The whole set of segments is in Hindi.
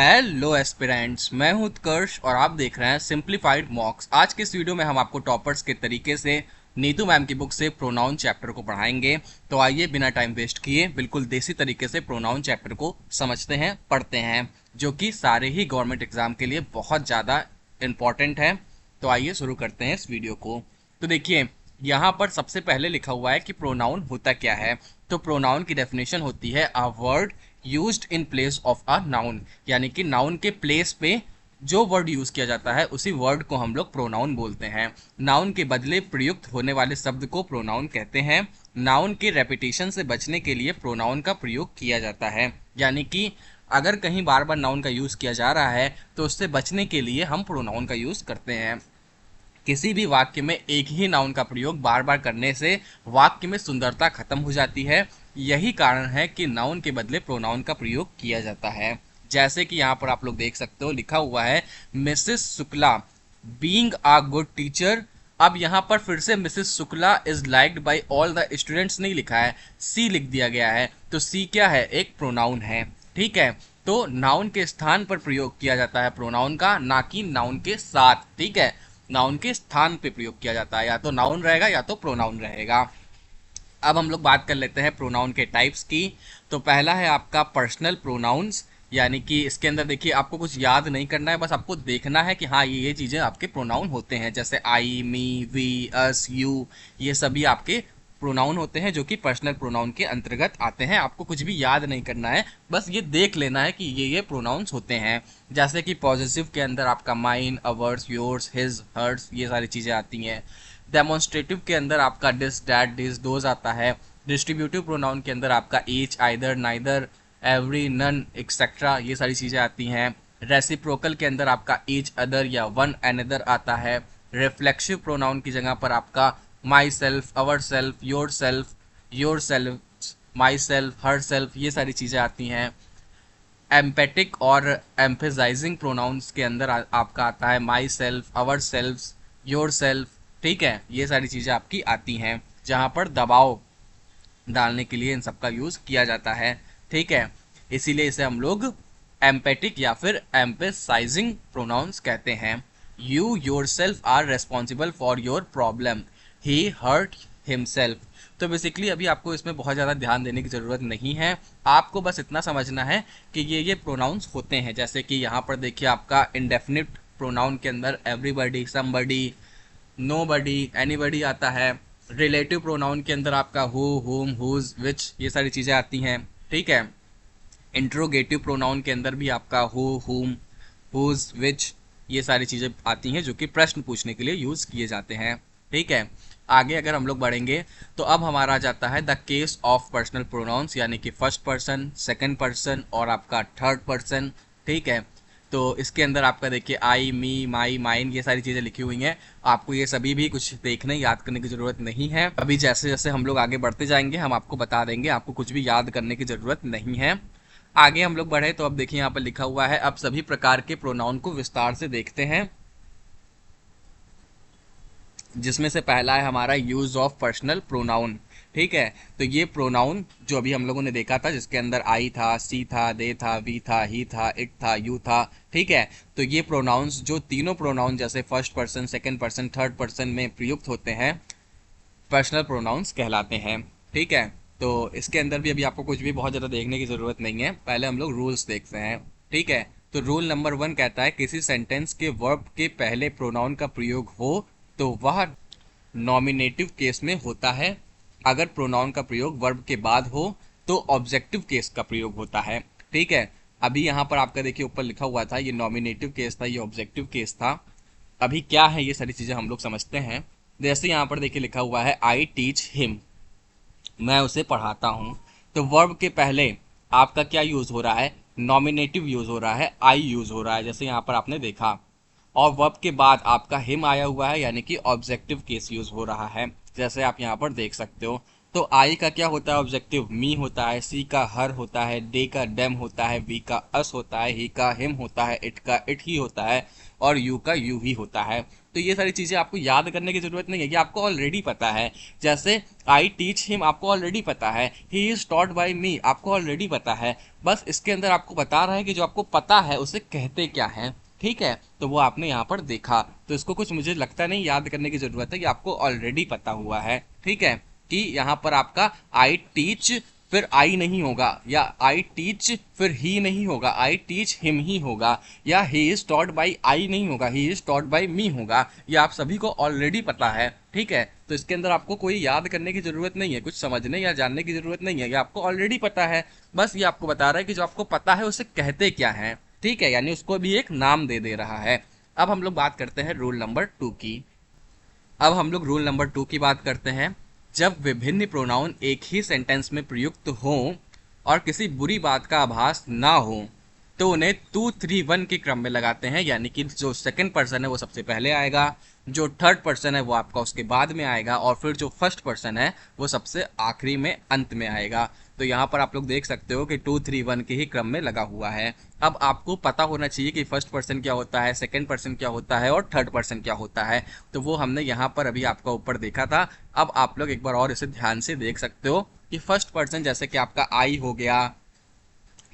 हेलो एस्पिरेंट्स, मैं हूं उत्कर्ष और आप देख रहे हैं सिंप्लीफाइड मॉक्स। आज के इस वीडियो में हम आपको टॉपर्स के तरीके से नीतू मैम की बुक से प्रोनाउन चैप्टर को पढ़ाएंगे। तो आइए बिना टाइम वेस्ट किए बिल्कुल देसी तरीके से प्रोनाउन चैप्टर को समझते हैं, पढ़ते हैं, जो कि सारे ही गवर्नमेंट एग्जाम के लिए बहुत ज़्यादा इम्पॉर्टेंट है। तो आइए शुरू करते हैं इस वीडियो को। तो देखिए, यहाँ पर सबसे पहले लिखा हुआ है कि प्रोनाउन होता क्या है। तो प्रोनाउन की डेफिनेशन होती है a word used in place of a noun, यानी कि नाउन के प्लेस पे जो वर्ड यूज किया जाता है उसी वर्ड को हम लोग प्रोनाउन बोलते हैं। नाउन के बदले प्रयुक्त होने वाले शब्द को प्रोनाउन कहते हैं। नाउन के रेपिटेशन से बचने के लिए प्रोनाउन का प्रयोग किया जाता है, यानी कि अगर कहीं बार बार नाउन का यूज किया जा रहा है तो उससे बचने के लिए हम प्रोनाउन का यूज करते हैं। किसी भी वाक्य में एक ही नाउन का प्रयोग बार बार करने से वाक्य में सुंदरता खत्म हो जाती है। यही कारण है कि नाउन के बदले प्रोनाउन का प्रयोग किया जाता है। जैसे कि यहाँ पर आप लोग देख सकते हो, लिखा हुआ है Mrs Shukla being a good teacher. अब यहाँ पर फिर से Mrs Shukla is liked by all the students नहीं लिखा है, सी लिख दिया गया है। तो सी क्या है? एक प्रोनाउन है। ठीक है, तो नाउन के स्थान पर प्रयोग किया जाता है प्रोनाउन का, ना कि नाउन के साथ। ठीक है, नाउन के स्थान पे प्रयोग किया जाता है, या तो नाउन रहेगा या तो प्रोनाउन रहेगा। अब हम लोग बात कर लेते हैं प्रोनाउन के टाइप्स की। तो पहला है आपका पर्सनल प्रोनाउंस, यानी कि इसके अंदर देखिए आपको कुछ याद नहीं करना है, बस आपको देखना है कि हाँ ये चीज़ें आपके प्रोनाउन होते हैं। जैसे आई, मी, वी, अस, यू, ये सभी आपके प्रोनाउन होते हैं जो कि पर्सनल प्रोनाउन के अंतर्गत आते हैं। आपको कुछ भी याद नहीं करना है, बस ये देख लेना है कि ये प्रोनाउंस होते हैं। जैसे कि पॉजिटिव के अंदर आपका mine, ours, yours, his, hers, ये सारी चीज़ें आती हैं। डेमोन्स्ट्रेटिव के अंदर आपका डिस, डैट, डिस, दोज आता है। डिस्ट्रीब्यूटिव प्रोनाउन के अंदर आपका each, either, neither, every, none, etcetera, ये सारी चीज़ें आती हैं। रेसिप्रोकल के अंदर आपका ईच, अदर या वन अनदर आता है। रिफ्लेक्सिव प्रोनाउन की जगह पर आपका myself, ourself, yourself, myself, herself, ये सारी चीज़ें आती हैं। एम्पेटिक और एम्फेसाइजिंग प्रोनाउंस के अंदर आपका आता है my self, ourself, your self. ठीक है, ये सारी चीज़ें आपकी आती हैं जहाँ पर दबाव डालने के लिए इन सब का यूज़ किया जाता है। ठीक है, इसीलिए इसे हम लोग एम्पेटिक या फिर एम्फेसाइजिंग प्रोनाउंस कहते हैं। You yourself are responsible for your problem, he hurt himself. तो बेसिकली अभी आपको इसमें बहुत ज़्यादा ध्यान देने की ज़रूरत नहीं है, आपको बस इतना समझना है कि ये प्रोनाउंस होते हैं। जैसे कि यहाँ पर देखिए आपका इंडेफिनिट प्रोनाउन के अंदर एवरीबडी, समबडी, नोबडी, एनीबडी आता है। रिलेटिव प्रोनाउन के अंदर आपका हु, हुम, हुज, विच, ये सारी चीज़ें आती हैं। ठीक है, इंट्रोगेटिव प्रोनाउन के अंदर भी आपका हु, हुम, हुज, विच, ये सारी चीज़ें आती हैं जो कि प्रश्न पूछने के लिए यूज़ किए जाते हैं। ठीक है, आगे अगर हम लोग बढ़ेंगे तो अब हमारा आ जाता है the case of personal pronouns, यानी कि फर्स्ट पर्सन, सेकंड पर्सन और आपका थर्ड पर्सन। ठीक है, तो इसके अंदर आपका देखिए आई, मी, माई, माइन, ये सारी चीज़ें लिखी हुई हैं। आपको ये सभी भी कुछ देखने याद करने की ज़रूरत नहीं है। अभी जैसे जैसे हम लोग आगे बढ़ते जाएंगे हम आपको बता देंगे, आपको कुछ भी याद करने की ज़रूरत नहीं है। आगे हम लोग बढ़े तो अब देखिए यहाँ पर लिखा हुआ है अब सभी प्रकार के प्रोनाउन को विस्तार से देखते हैं, जिसमें से पहला है हमारा यूज ऑफ पर्सनल प्रोनाउन। ठीक है, तो ये प्रोनाउन जो अभी हम लोगों ने देखा था जिसके अंदर आई था, सी था, दे था, वी था, ही था, इट था, यू था। ठीक है, तो ये प्रोनाउंस जो तीनों प्रोनाउन जैसे first person, second person, third person में प्रयुक्त होते हैं पर्सनल प्रोनाउंस कहलाते हैं। ठीक है, तो इसके अंदर भी अभी आपको कुछ भी बहुत ज़्यादा देखने की ज़रूरत नहीं है, पहले हम लोग रूल्स देखते हैं। ठीक है, तो रूल नंबर 1 कहता है किसी सेंटेंस के वर्ब के पहले प्रोनाउन का प्रयोग हो तो वह नॉमिनेटिव केस में होता है। अगर प्रोनाउन का प्रयोग वर्ब के बाद हो तो ऑब्जेक्टिव केस का प्रयोग होता है। ठीक है, अभी यहाँ पर आपका देखिए ऊपर लिखा हुआ था ये नॉमिनेटिव केस था, ये ऑब्जेक्टिव केस था। अभी क्या है ये सारी चीज़ें हम लोग समझते हैं। जैसे यहाँ पर देखिए लिखा हुआ है आई टीच हिम, मैं उसे पढ़ाता हूँ। तो वर्ब के पहले आपका क्या यूज़ हो रहा है? नॉमिनेटिव यूज़ हो रहा है, आई यूज़ हो रहा है, जैसे यहाँ पर आपने देखा। और वर्ब के बाद आपका हिम आया हुआ है, यानी कि ऑब्जेक्टिव केस यूज़ हो रहा है, जैसे आप यहाँ पर देख सकते हो। तो आई का क्या होता है? ऑब्जेक्टिव, मी होता है, सी का हर होता है, डे का डेम होता है, वी का अस होता है, ही का हिम होता है, इट का इट ही होता है और यू का यू ही होता है। तो ये सारी चीज़ें आपको याद करने की ज़रूरत नहीं है, ये आपको ऑलरेडी पता है। जैसे आई टीच हिम आपको ऑलरेडी पता है, ही इज़ टॉट बाई मी आपको ऑलरेडी पता है। बस इसके अंदर आपको बता रहा है कि जो आपको पता है उसे कहते क्या है, ठीक है। तो वो आपने यहाँ पर देखा, तो इसको कुछ मुझे लगता नहीं याद करने की ज़रूरत है, कि आपको ऑलरेडी पता हुआ है, ठीक है। कि यहाँ पर आपका आई टीच फिर आई नहीं होगा, या आई टीच फिर ही नहीं होगा, आई टीच हिम ही होगा, या he is taught by I नहीं होगा, ही इज टॉट बाई मी होगा। ये आप सभी को ऑलरेडी पता है, ठीक है। तो इसके अंदर आपको कोई याद करने की जरूरत नहीं है, कुछ समझने या जानने की जरूरत नहीं है, ये आपको ऑलरेडी पता है। बस ये आपको बता रहा है कि जो आपको पता है उसे कहते क्या है, ठीक है, यानी उसको भी एक नाम दे रहा है। अब हम लोग बात करते हैं रूल नंबर 2 की। अब हम लोग रूल नंबर 2 की बात करते हैं। जब विभिन्न प्रोनाउन एक ही सेंटेंस में प्रयुक्त हों और किसी बुरी बात का आभास ना हो, तो उन्हें 2 3 1 के क्रम में लगाते हैं, यानी कि जो सेकंड पर्सन है वो सबसे पहले आएगा, जो थर्ड पर्सन है वो आपका उसके बाद में आएगा, और फिर जो फर्स्ट पर्सन है वो सबसे आखिरी में अंत में आएगा। तो यहाँ पर आप लोग देख सकते हो कि 2 3 1 के ही क्रम में लगा हुआ है। अब आपको पता होना चाहिए कि फर्स्ट पर्सन क्या होता है, सेकंड पर्सन क्या होता है और थर्ड पर्सन क्या होता है। तो वो हमने यहाँ पर अभी आपका ऊपर देखा था। अब आप लोग एक बार और इसे ध्यान से देख सकते हो कि फर्स्ट पर्सन जैसे कि आपका आई हो गया,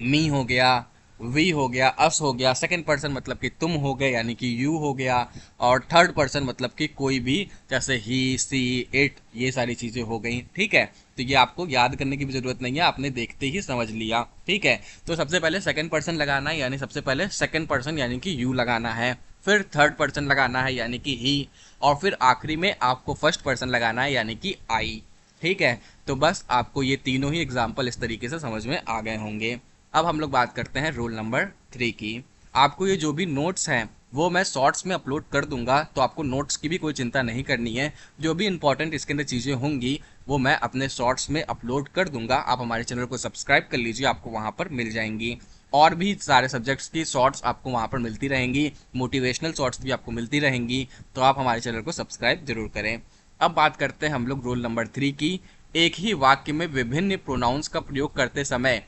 मी हो गया, वी हो गया, अस हो गया, सेकंड पर्सन मतलब कि तुम हो गए यानी कि यू हो गया, और थर्ड पर्सन मतलब कि कोई भी, जैसे ही, सी, इट, ये सारी चीज़ें हो गई, ठीक है। तो ये आपको याद करने की भी ज़रूरत नहीं है, आपने देखते ही समझ लिया, ठीक है। तो सबसे पहले सेकंड पर्सन लगाना है, यानी सबसे पहले सेकंड पर्सन यानी कि यू लगाना है, फिर थर्ड पर्सन लगाना है यानी कि ही, और फिर आखिरी में आपको फर्स्ट पर्सन लगाना है यानी कि आई, ठीक है। तो बस आपको ये तीनों ही एग्जाम्पल इस तरीके से समझ में आ गए होंगे। अब हम लोग बात करते हैं रूल नंबर 3 की। आपको ये जो भी नोट्स हैं वो मैं शॉर्ट्स में अपलोड कर दूंगा, तो आपको नोट्स की भी कोई चिंता नहीं करनी है। जो भी इंपॉर्टेंट इसके अंदर चीज़ें होंगी वो मैं अपने शॉर्ट्स में अपलोड कर दूंगा। आप हमारे चैनल को सब्सक्राइब कर लीजिए, आपको वहाँ पर मिल जाएंगी। और भी सारे सब्जेक्ट्स की शॉर्ट्स आपको वहाँ पर मिलती रहेंगी, मोटिवेशनल शॉर्ट्स भी आपको मिलती रहेंगी, तो आप हमारे चैनल को सब्सक्राइब जरूर करें। अब बात करते हैं हम लोग रूल नंबर 3 की। एक ही वाक्य में विभिन्न प्रोनाउंस का प्रयोग करते समय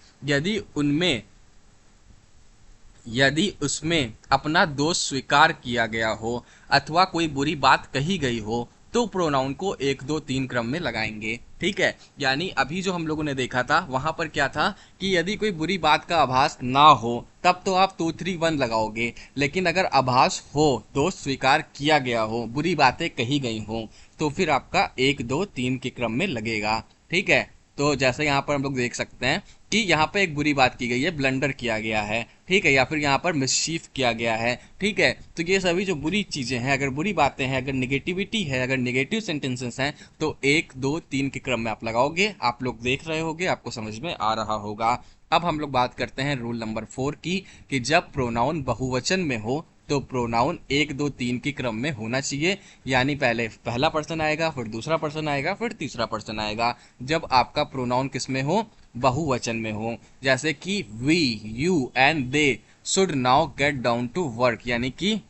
यदि उसमें अपना दोष स्वीकार किया गया हो अथवा कोई बुरी बात कही गई हो, तो प्रोनाउन को 1 2 3 क्रम में लगाएंगे, ठीक है। यानी अभी जो हम लोगों ने देखा था वहां पर क्या था कि यदि कोई बुरी बात का आभास ना हो तब तो आप 2 3 1 लगाओगे, लेकिन अगर आभास हो, दोष स्वीकार किया गया हो, बुरी बातें कही गई हो, तो फिर आपका 1 2 3 के क्रम में लगेगा, ठीक है। तो जैसे यहाँ पर हम लोग देख सकते हैं कि यहाँ पे एक बुरी बात की गई है, ब्लंडर किया गया है, ठीक है, या फिर यहाँ पर मिसशीफ किया गया है, ठीक है। तो ये सभी जो बुरी चीज़ें हैं, अगर बुरी बातें हैं, अगर निगेटिविटी है, अगर नेगेटिव सेंटेंसेस हैं, तो 1 2 3 के क्रम में आप लगाओगे। आप लोग देख रहे होगे, आपको समझ में आ रहा होगा। अब हम लोग बात करते हैं रूल नंबर 4 की, कि जब प्रोनाउन बहुवचन में हो तो प्रोनाउन 1 2 3 के क्रम में होना चाहिए, यानी पहले पहला पर्सन आएगा, फिर दूसरा पर्सन आएगा, फिर तीसरा पर्सन आएगा। जब आपका प्रोनाउन किस में हो, बहुवचन में हो, जैसे कि we, you and they should now get down to work, यानी कि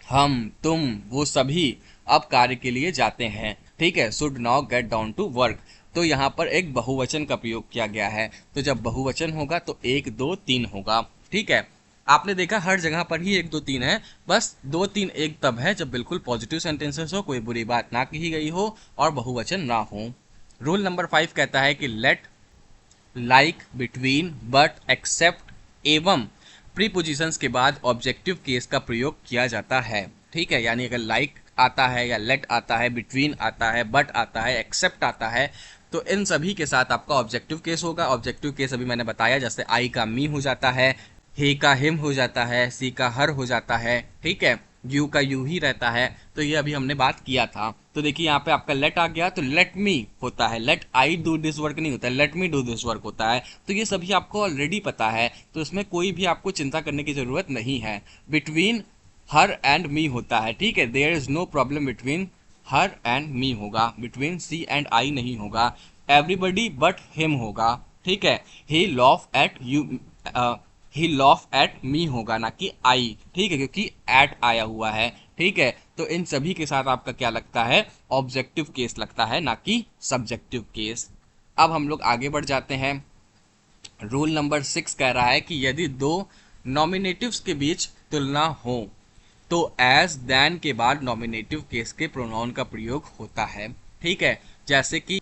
हम, तुम, वो सभी अब कार्य के लिए जाते हैं, ठीक है, should now get down to work. तो यहाँ पर एक बहुवचन का प्रयोग किया गया है। तो जब बहुवचन होगा तो 1 2 3 होगा, ठीक है। आपने देखा हर जगह पर ही 1 2 3 है, बस 2 3 1 तब है जब बिल्कुल पॉजिटिव सेंटेंसेस हो, कोई बुरी बात ना कही गई हो और बहुवचन ना हो। रूल नंबर 5 कहता है कि let, like, between, but, except एवं प्रीपोजिशंस के बाद ऑब्जेक्टिव केस का प्रयोग किया जाता है, ठीक है। यानी अगर लाइक आता है या लेट आता है, बिटवीन आता है, बट आता है, एक्सेप्ट आता है, तो इन सभी के साथ आपका ऑब्जेक्टिव केस होगा। ऑब्जेक्टिव केस अभी मैंने बताया, जैसे आई का मी हो जाता है, ही का हिम हो जाता है, सी का हर हो जाता है, ठीक है, यू का यू ही रहता है। तो ये अभी हमने बात किया था। तो देखिए यहाँ पे आपका लेट आ गया, तो लेट मी होता है, let I do this work नहीं होता है, let me do this work होता है। तो ये सभी आपको ऑलरेडी पता है, तो इसमें कोई भी आपको चिंता करने की जरूरत नहीं है। बिटवीन हर एंड मी होता है, ठीक है, there is no problem between her and me होगा, बिटवीन सी एंड आई नहीं होगा। एवरीबडी बट हिम होगा, ठीक है। He laugh at you, he laugh at me होगा, ना कि आई, ठीक है, क्योंकि एट आया हुआ है, ठीक है। तो इन सभी के साथ आपका क्या लगता है, ऑब्जेक्टिव केस लगता है, ना कि सब्जेक्टिव केस। अब हम लोग आगे बढ़ जाते हैं। रूल नंबर 6 कह रहा है कि यदि दो नॉमिनेटिव्स के बीच तुलना हो तो एज देन के बाद नॉमिनेटिव केस के प्रोनाउन का प्रयोग होता है। ठीक है, जैसे कि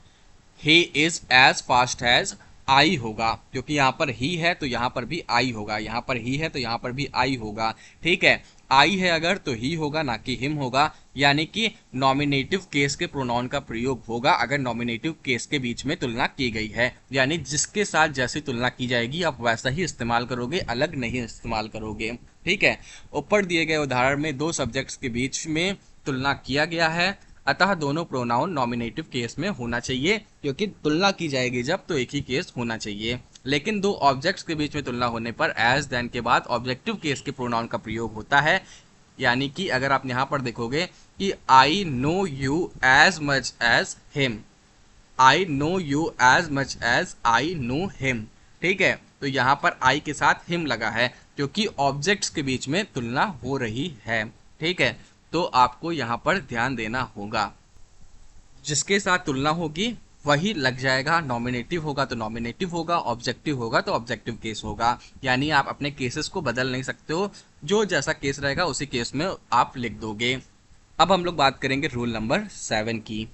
he is as fast as I होगा, क्योंकि यहाँ पर ही है तो यहाँ पर भी आई होगा, यहाँ पर ही है तो यहाँ पर भी आई होगा। ठीक है, आई है अगर तो ही होगा, ना कि हिम होगा। यानी कि नॉमिनेटिव केस के प्रोनाउन का प्रयोग होगा अगर नॉमिनेटिव केस के बीच में तुलना की गई है। यानी जिसके साथ जैसी तुलना की जाएगी आप वैसा ही इस्तेमाल करोगे, अलग नहीं इस्तेमाल करोगे। ठीक है, ऊपर दिए गए उदाहरण में दो सब्जेक्ट्स के बीच में तुलना किया गया है, अतः दोनों प्रोनाउन नॉमिनेटिव केस में होना चाहिए, क्योंकि तुलना की जाएगी जब तो एक ही केस होना चाहिए। लेकिन दो ऑब्जेक्ट्स के बीच में तुलना होने पर एज देन के बाद ऑब्जेक्टिव केस के प्रोनाउन का प्रयोग होता है। यानी कि अगर आप यहाँ पर देखोगे कि I know you as much as him, I know you as much as I know him. ठीक है, तो यहाँ पर आई के साथ हिम लगा है क्योंकि ऑब्जेक्ट्स के बीच में तुलना हो रही है। ठीक है, तो आपको यहाँ पर ध्यान देना होगा, जिसके साथ तुलना होगी वही लग जाएगा। नॉमिनेटिव होगा तो नॉमिनेटिव होगा, ऑब्जेक्टिव होगा तो ऑब्जेक्टिव केस होगा। यानी आप अपने केसेस को बदल नहीं सकते हो, जो जैसा केस रहेगा उसी केस में आप लिख दोगे। अब हम लोग बात करेंगे रूल नंबर 7 की।